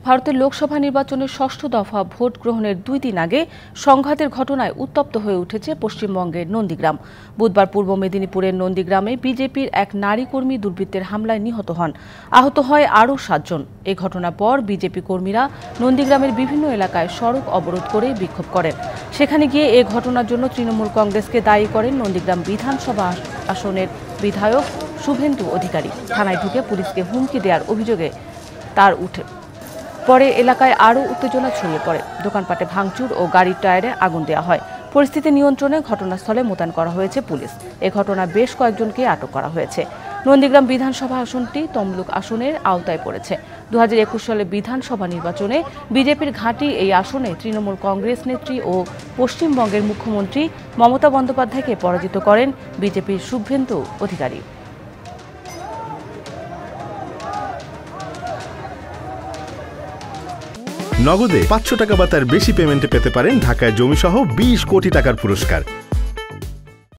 ভারতের লোকসভা নির্বাচনের ষষ্ঠ দফা ভোট গ্রহণের 2 দিন আগে সংঘাতের ঘটনায় উত্তপ্ত হয়ে উঠেছে পশ্চিমবঙ্গের নন্দীগ্রাম। বুধবার পূর্ব মেদিনীপুরের নন্দীগ্রামে বিজেপির এক নারী কর্মী দুর্বৃত্তের হামলায় নিহত হন। আহত হয় আরও 7 জন। এ ঘটনার পর বিজেপি কর্মীরা নন্দীগ্রামের বিভিন্ন এলাকায় সড়ক অবরোধ করে বিক্ষোভ করেন। সেখানে গিয়ে এ ঘটনার জন্য তৃণমূল কংগ্রেসকে দায়ী করেন নন্দীগ্রাম বিধানসভা আসনের বিধায়ক শুভেন্দু অধিকারী। থানায় ঢুকে পুলিশকে হুমকি দেওয়ার অভিযোগে তার উঠে পরে এলাকায় আরও উত্তেজনা ছড়িয়ে পড়ে। দোকানপাটে ভাঙচুর ও গাড়ির টায়ারে আগুন দেওয়া হয়। পরিস্থিতি নিয়ন্ত্রণে ঘটনাস্থলে মোতায়েন করা হয়েছে পুলিশ। এ ঘটনায় বেশ কয়েকজনকে আটক করা হয়েছে। নন্দীগ্রাম বিধানসভা আসনটি তমলুক আসনের আওতায় পড়েছে। 2021 সালে বিধানসভা নির্বাচনে বিজেপির ঘাঁটি এই আসনে তৃণমূল কংগ্রেস নেত্রী ও পশ্চিমবঙ্গের মুখ্যমন্ত্রী মমতা বন্দ্যোপাধ্যায়কে পরাজিত করেন বিজেপির শুভেন্দু অধিকারী। নগদে 500 টাকা বা তার বেশি পেমেন্টে পেতে পারেন ঢাকায় জমিসহ 20 কোটি টাকার পুরস্কার।